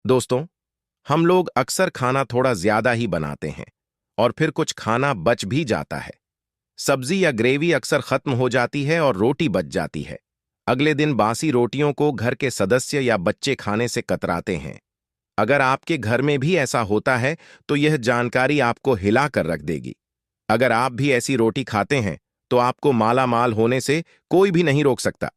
दोस्तों, हम लोग अक्सर खाना थोड़ा ज्यादा ही बनाते हैं और फिर कुछ खाना बच भी जाता है। सब्जी या ग्रेवी अक्सर खत्म हो जाती है और रोटी बच जाती है। अगले दिन बासी रोटियों को घर के सदस्य या बच्चे खाने से कतराते हैं। अगर आपके घर में भी ऐसा होता है तो यह जानकारी आपको हिला कर रख देगी। अगर आप भी ऐसी रोटी खाते हैं तो आपको माला माल होने से कोई भी नहीं रोक सकता।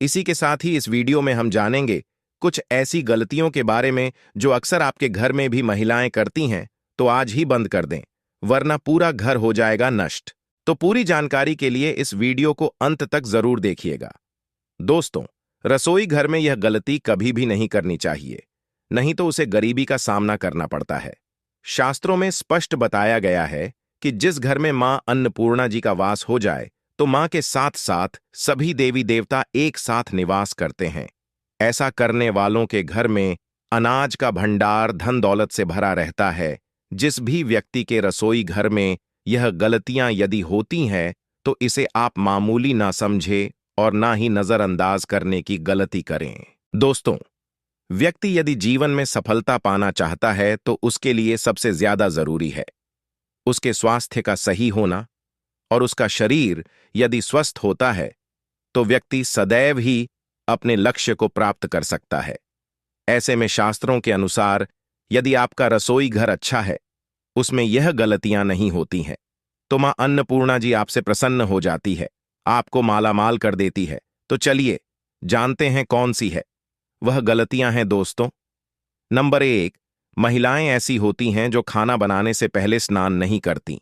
इसी के साथ ही इस वीडियो में हम जानेंगे कुछ ऐसी गलतियों के बारे में जो अक्सर आपके घर में भी महिलाएं करती हैं। तो आज ही बंद कर दें, वरना पूरा घर हो जाएगा नष्ट। तो पूरी जानकारी के लिए इस वीडियो को अंत तक जरूर देखिएगा। दोस्तों, रसोई घर में यह गलती कभी भी नहीं करनी चाहिए, नहीं तो उसे गरीबी का सामना करना पड़ता है। शास्त्रों में स्पष्ट बताया गया है कि जिस घर में मां अन्नपूर्णा जी का वास हो जाए तो मां के साथ साथ सभी देवी देवता एक साथ निवास करते हैं। ऐसा करने वालों के घर में अनाज का भंडार धन दौलत से भरा रहता है। जिस भी व्यक्ति के रसोई घर में यह गलतियां यदि होती हैं तो इसे आप मामूली ना समझे और ना ही नजरअंदाज करने की गलती करें। दोस्तों, व्यक्ति यदि जीवन में सफलता पाना चाहता है तो उसके लिए सबसे ज्यादा जरूरी है उसके स्वास्थ्य का सही होना। और उसका शरीर यदि स्वस्थ होता है तो व्यक्ति सदैव ही अपने लक्ष्य को प्राप्त कर सकता है। ऐसे में शास्त्रों के अनुसार यदि आपका रसोई घर अच्छा है, उसमें यह गलतियां नहीं होती हैं, तो मां अन्नपूर्णा जी आपसे प्रसन्न हो जाती है, आपको मालामाल कर देती है। तो चलिए जानते हैं कौन सी है वह गलतियां हैं। दोस्तों, नंबर 1, महिलाएं ऐसी होती हैं जो खाना बनाने से पहले स्नान नहीं करती,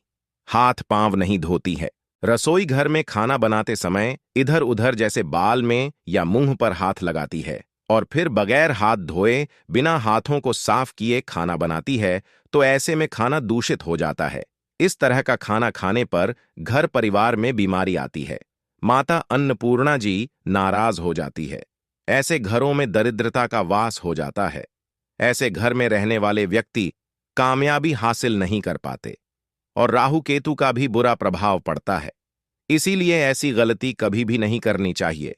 हाथ पांव नहीं धोती है। रसोई घर में खाना बनाते समय इधर उधर जैसे बाल में या मुंह पर हाथ लगाती है और फिर बगैर हाथ धोए बिना हाथों को साफ किए खाना बनाती है। तो ऐसे में खाना दूषित हो जाता है। इस तरह का खाना खाने पर घर परिवार में बीमारी आती है। माता अन्नपूर्णा जी नाराज हो जाती है। ऐसे घरों में दरिद्रता का वास हो जाता है। ऐसे घर में रहने वाले व्यक्ति कामयाबी हासिल नहीं कर पाते और राहु केतु का भी बुरा प्रभाव पड़ता है। इसीलिए ऐसी गलती कभी भी नहीं करनी चाहिए।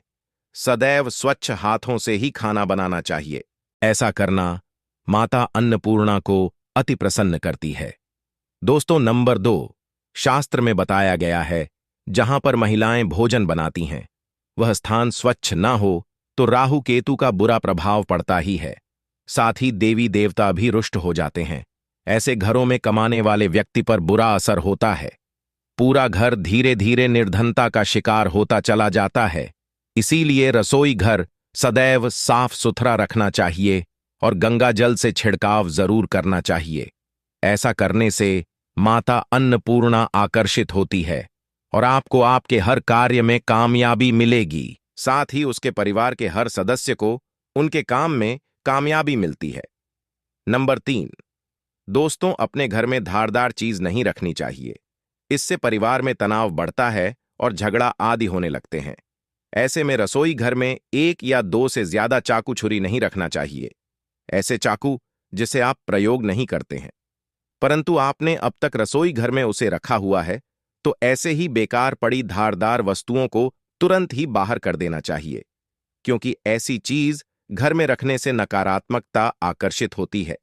सदैव स्वच्छ हाथों से ही खाना बनाना चाहिए। ऐसा करना माता अन्नपूर्णा को अति प्रसन्न करती है। दोस्तों, नंबर 2, शास्त्र में बताया गया है जहां पर महिलाएं भोजन बनाती हैं वह स्थान स्वच्छ ना हो तो राहु केतु का बुरा प्रभाव पड़ता ही है। साथ ही देवी देवता भी रुष्ट हो जाते हैं। ऐसे घरों में कमाने वाले व्यक्ति पर बुरा असर होता है। पूरा घर धीरे धीरे निर्धनता का शिकार होता चला जाता है। इसीलिए रसोई घर सदैव साफ सुथरा रखना चाहिए और गंगा जल से छिड़काव जरूर करना चाहिए। ऐसा करने से माता अन्नपूर्णा आकर्षित होती है और आपको आपके हर कार्य में कामयाबी मिलेगी। साथ ही उसके परिवार के हर सदस्य को उनके काम में कामयाबी मिलती है। नंबर 3, दोस्तों, अपने घर में धारदार चीज नहीं रखनी चाहिए। इससे परिवार में तनाव बढ़ता है और झगड़ा आदि होने लगते हैं। ऐसे में रसोई घर में 1 या 2 से ज्यादा चाकू छुरी नहीं रखना चाहिए। ऐसे चाकू जिसे आप प्रयोग नहीं करते हैं परंतु आपने अब तक रसोई घर में उसे रखा हुआ है, तो ऐसे ही बेकार पड़ी धारदार वस्तुओं को तुरंत ही बाहर कर देना चाहिए, क्योंकि ऐसी चीज घर में रखने से नकारात्मकता आकर्षित होती है।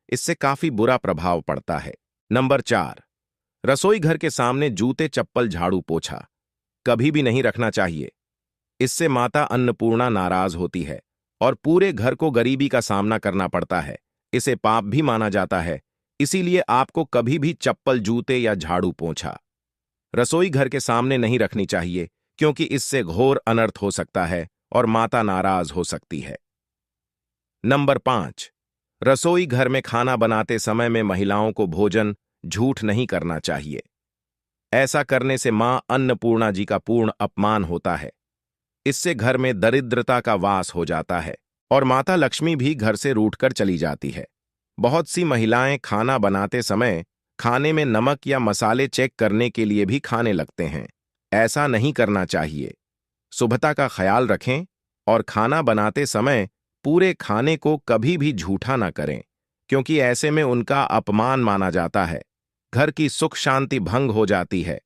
इससे काफी बुरा प्रभाव पड़ता है। नंबर 4, रसोई घर के सामने जूते चप्पल झाड़ू पोछा कभी भी नहीं रखना चाहिए। इससे माता अन्नपूर्णा नाराज होती है और पूरे घर को गरीबी का सामना करना पड़ता है। इसे पाप भी माना जाता है। इसीलिए आपको कभी भी चप्पल जूते या झाड़ू पोछा रसोई घर के सामने नहीं रखनी चाहिए, क्योंकि इससे घोर अनर्थ हो सकता है और माता नाराज हो सकती है। नंबर 5, रसोई घर में खाना बनाते समय में महिलाओं को भोजन झूठ नहीं करना चाहिए। ऐसा करने से मां अन्नपूर्णा जी का पूर्ण अपमान होता है। इससे घर में दरिद्रता का वास हो जाता है और माता लक्ष्मी भी घर से रूठकर चली जाती है। बहुत सी महिलाएं खाना बनाते समय खाने में नमक या मसाले चेक करने के लिए भी खाने लगते हैं। ऐसा नहीं करना चाहिए। शुभता का ख्याल रखें और खाना बनाते समय पूरे खाने को कभी भी झूठा ना करें, क्योंकि ऐसे में उनका अपमान माना जाता है। घर की सुख शांति भंग हो जाती है।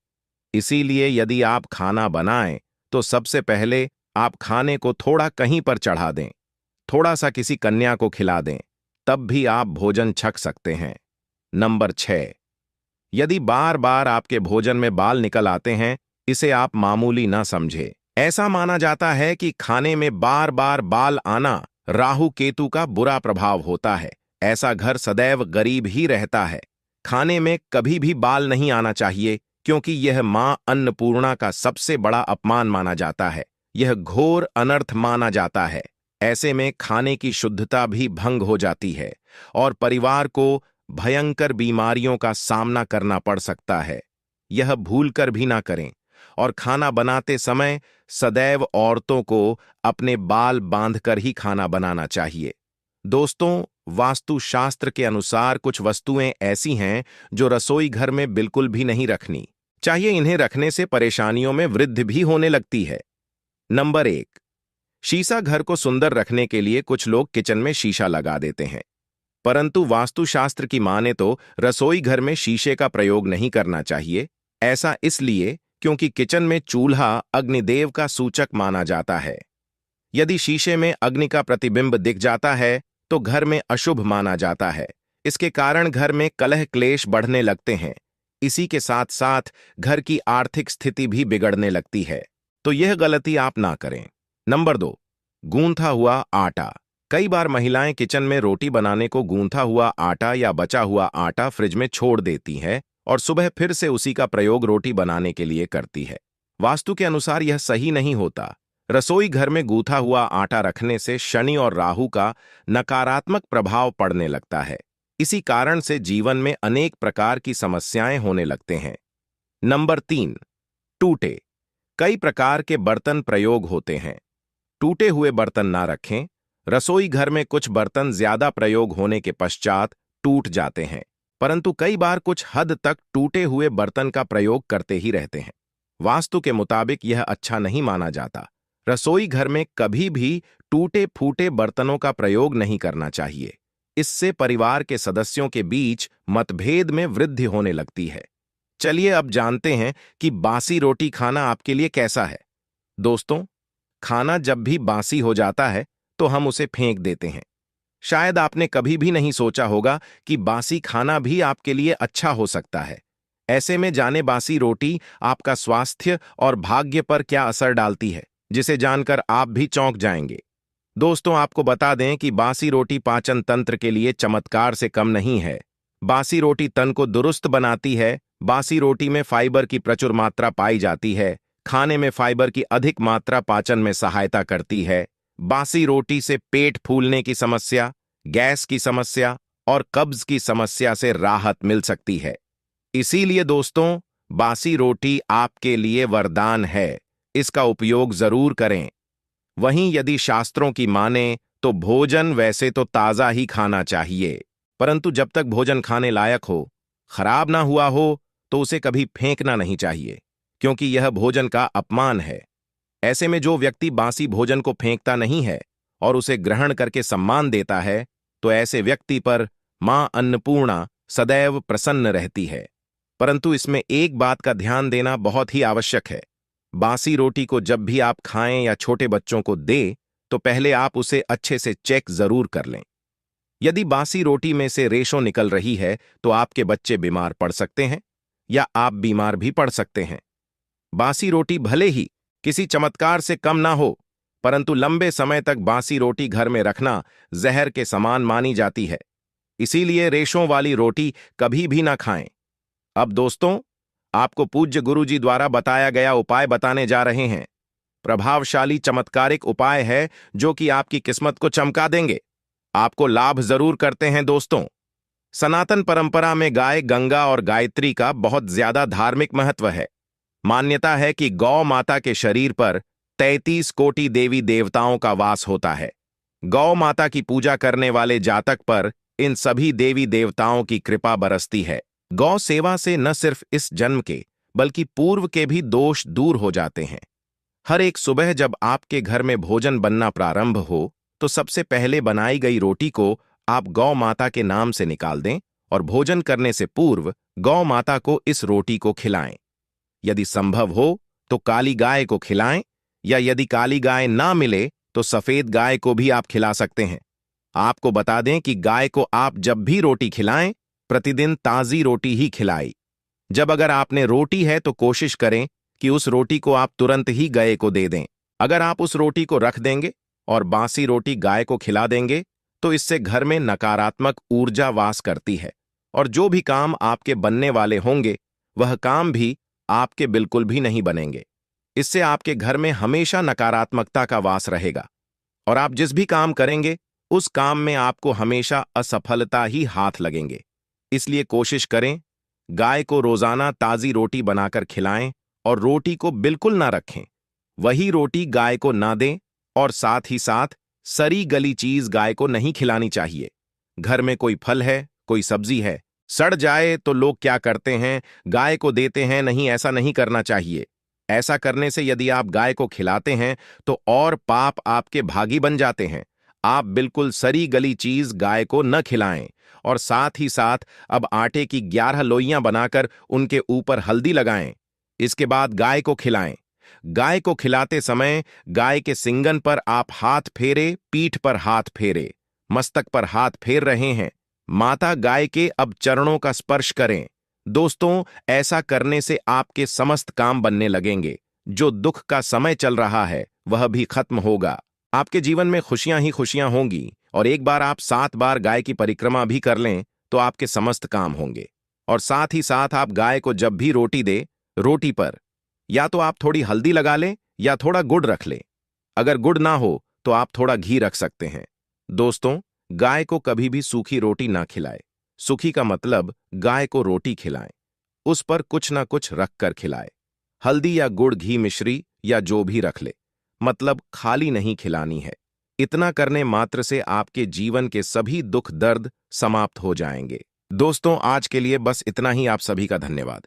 इसीलिए यदि आप खाना बनाएं तो सबसे पहले आप खाने को थोड़ा कहीं पर चढ़ा दें, थोड़ा सा किसी कन्या को खिला दें, तब भी आप भोजन छक सकते हैं। नंबर 6, यदि बार बार आपके भोजन में बाल निकल आते हैं, इसे आप मामूली ना समझे। ऐसा माना जाता है कि खाने में बार बार बाल आना राहु केतु का बुरा प्रभाव होता है। ऐसा घर सदैव गरीब ही रहता है। खाने में कभी भी बाल नहीं आना चाहिए, क्योंकि यह मां अन्नपूर्णा का सबसे बड़ा अपमान माना जाता है। यह घोर अनर्थ माना जाता है। ऐसे में खाने की शुद्धता भी भंग हो जाती है और परिवार को भयंकर बीमारियों का सामना करना पड़ सकता है। यह भूलकर भी ना करें। और खाना बनाते समय सदैव औरतों को अपने बाल बांधकर ही खाना बनाना चाहिए। दोस्तों, वास्तुशास्त्र के अनुसार कुछ वस्तुएं ऐसी हैं जो रसोई घर में बिल्कुल भी नहीं रखनी चाहिए। इन्हें रखने से परेशानियों में वृद्धि भी होने लगती है। नंबर 1, शीशा। घर को सुंदर रखने के लिए कुछ लोग किचन में शीशा लगा देते हैं, परंतु वास्तुशास्त्र की माने तो रसोई घर में शीशे का प्रयोग नहीं करना चाहिए। ऐसा इसलिए क्योंकि किचन में चूल्हा अग्निदेव का सूचक माना जाता है। यदि शीशे में अग्नि का प्रतिबिंब दिख जाता है तो घर में अशुभ माना जाता है। इसके कारण घर में कलह क्लेश बढ़ने लगते हैं। इसी के साथ साथ घर की आर्थिक स्थिति भी बिगड़ने लगती है। तो यह गलती आप ना करें। नंबर 2, गूंथा हुआ आटा। कई बार महिलाएं किचन में रोटी बनाने को गूंथा हुआ आटा या बचा हुआ आटा फ्रिज में छोड़ देती हैं और सुबह फिर से उसी का प्रयोग रोटी बनाने के लिए करती है। वास्तु के अनुसार यह सही नहीं होता। रसोई घर में गूंथा हुआ आटा रखने से शनि और राहु का नकारात्मक प्रभाव पड़ने लगता है। इसी कारण से जीवन में अनेक प्रकार की समस्याएं होने लगते हैं। नंबर 3, टूटे। कई प्रकार के बर्तन प्रयोग होते हैं। टूटे हुए बर्तन ना रखें। रसोई घर में कुछ बर्तन ज्यादा प्रयोग होने के पश्चात टूट जाते हैं, परंतु कई बार कुछ हद तक टूटे हुए बर्तन का प्रयोग करते ही रहते हैं। वास्तु के मुताबिक यह अच्छा नहीं माना जाता। रसोई घर में कभी भी टूटे फूटे बर्तनों का प्रयोग नहीं करना चाहिए। इससे परिवार के सदस्यों के बीच मतभेद में वृद्धि होने लगती है। चलिए अब जानते हैं कि बासी रोटी खाना आपके लिए कैसा है। दोस्तों, खाना जब भी बासी हो जाता है तो हम उसे फेंक देते हैं। शायद आपने कभी भी नहीं सोचा होगा कि बासी खाना भी आपके लिए अच्छा हो सकता है। ऐसे में जाने बासी रोटी आपका स्वास्थ्य और भाग्य पर क्या असर डालती है, जिसे जानकर आप भी चौंक जाएंगे। दोस्तों, आपको बता दें कि बासी रोटी पाचन तंत्र के लिए चमत्कार से कम नहीं है। बासी रोटी तन को दुरुस्त बनाती है। बासी रोटी में फाइबर की प्रचुर मात्रा पाई जाती है। खाने में फाइबर की अधिक मात्रा पाचन में सहायता करती है। बासी रोटी से पेट फूलने की समस्या, गैस की समस्या और कब्ज की समस्या से राहत मिल सकती है। इसीलिए दोस्तों, बासी रोटी आपके लिए वरदान है। इसका उपयोग जरूर करें। वहीं यदि शास्त्रों की माने तो भोजन वैसे तो ताजा ही खाना चाहिए, परंतु जब तक भोजन खाने लायक हो, खराब ना हुआ हो, तो उसे कभी फेंकना नहीं चाहिए, क्योंकि यह भोजन का अपमान है। ऐसे में जो व्यक्ति बासी भोजन को फेंकता नहीं है और उसे ग्रहण करके सम्मान देता है, तो ऐसे व्यक्ति पर मां अन्नपूर्णा सदैव प्रसन्न रहती है। परंतु इसमें एक बात का ध्यान देना बहुत ही आवश्यक है। बासी रोटी को जब भी आप खाएं या छोटे बच्चों को दें, तो पहले आप उसे अच्छे से चेक जरूर कर लें। यदि बासी रोटी में से रेशों निकल रही है तो आपके बच्चे बीमार पड़ सकते हैं या आप बीमार भी पड़ सकते हैं। बासी रोटी भले ही किसी चमत्कार से कम ना हो, परंतु लंबे समय तक बासी रोटी घर में रखना जहर के समान मानी जाती है। इसीलिए रेशों वाली रोटी कभी भी ना खाएं। अब दोस्तों, आपको पूज्य गुरुजी द्वारा बताया गया उपाय बताने जा रहे हैं। प्रभावशाली चमत्कारिक उपाय है जो कि आपकी किस्मत को चमका देंगे। आपको लाभ जरूर करते हैं। दोस्तों, सनातन परंपरा में गाय, गंगा और गायत्री का बहुत ज्यादा धार्मिक महत्व है। मान्यता है कि गौ माता के शरीर पर 33 कोटि देवी देवताओं का वास होता है। गौ माता की पूजा करने वाले जातक पर इन सभी देवी देवताओं की कृपा बरसती है। गौ सेवा से न सिर्फ इस जन्म के बल्कि पूर्व के भी दोष दूर हो जाते हैं। हर एक सुबह जब आपके घर में भोजन बनना प्रारंभ हो तो सबसे पहले बनाई गई रोटी को आप गौ माता के नाम से निकाल दें और भोजन करने से पूर्व गौ माता को इस रोटी को खिलाएं। यदि संभव हो तो काली गाय को खिलाएं, या यदि काली गाय ना मिले तो सफेद गाय को भी आप खिला सकते हैं। आपको बता दें कि गाय को आप जब भी रोटी खिलाएं, प्रतिदिन ताज़ी रोटी ही खिलाएं। जब अगर आपने रोटी है तो कोशिश करें कि उस रोटी को आप तुरंत ही गाय को दे दें। अगर आप उस रोटी को रख देंगे और बासी रोटी गाय को खिला देंगे तो इससे घर में नकारात्मक ऊर्जा वास करती है और जो भी काम आपके बनने वाले होंगे वह काम भी आपके बिल्कुल भी नहीं बनेंगे। इससे आपके घर में हमेशा नकारात्मकता का वास रहेगा और आप जिस भी काम करेंगे उस काम में आपको हमेशा असफलता ही हाथ लगेंगे। इसलिए कोशिश करें गाय को रोजाना ताजी रोटी बनाकर खिलाएं और रोटी को बिल्कुल ना रखें। वही रोटी गाय को ना दें और साथ ही साथ सड़ी गली चीज गाय को नहीं खिलानी चाहिए। घर में कोई फल है, कोई सब्जी है, सड़ जाए तो लोग क्या करते हैं, गाय को देते हैं। नहीं, ऐसा नहीं करना चाहिए। ऐसा करने से यदि आप गाय को खिलाते हैं तो और पाप आपके भागी बन जाते हैं। आप बिल्कुल सड़ी गली चीज गाय को न खिलाएं और साथ ही साथ अब आटे की 11 लोइयां बनाकर उनके ऊपर हल्दी लगाएं। इसके बाद गाय को खिलाएं। गाय को खिलाते समय गाय के सिंगन पर आप हाथ फेरे, पीठ पर हाथ फेरे, मस्तक पर हाथ फेर रहे हैं। माता गाय के अब चरणों का स्पर्श करें। दोस्तों, ऐसा करने से आपके समस्त काम बनने लगेंगे। जो दुख का समय चल रहा है वह भी खत्म होगा। आपके जीवन में खुशियां ही खुशियां होंगी और एक बार आप 7 बार गाय की परिक्रमा भी कर लें तो आपके समस्त काम होंगे। और साथ ही साथ आप गाय को जब भी रोटी दे, रोटी पर या तो आप थोड़ी हल्दी लगा लें या थोड़ा गुड़ रख लें। अगर गुड़ ना हो तो आप थोड़ा घी रख सकते हैं। दोस्तों, गाय को कभी भी सूखी रोटी ना खिलाए। सूखी का मतलब गाय को रोटी खिलाएं, उस पर कुछ ना कुछ रख कर खिलाए। हल्दी या गुड़, घी, मिश्री या जो भी रख ले, मतलब खाली नहीं खिलानी है। इतना करने मात्र से आपके जीवन के सभी दुख दर्द समाप्त हो जाएंगे। दोस्तों, आज के लिए बस इतना ही। आप सभी का धन्यवाद।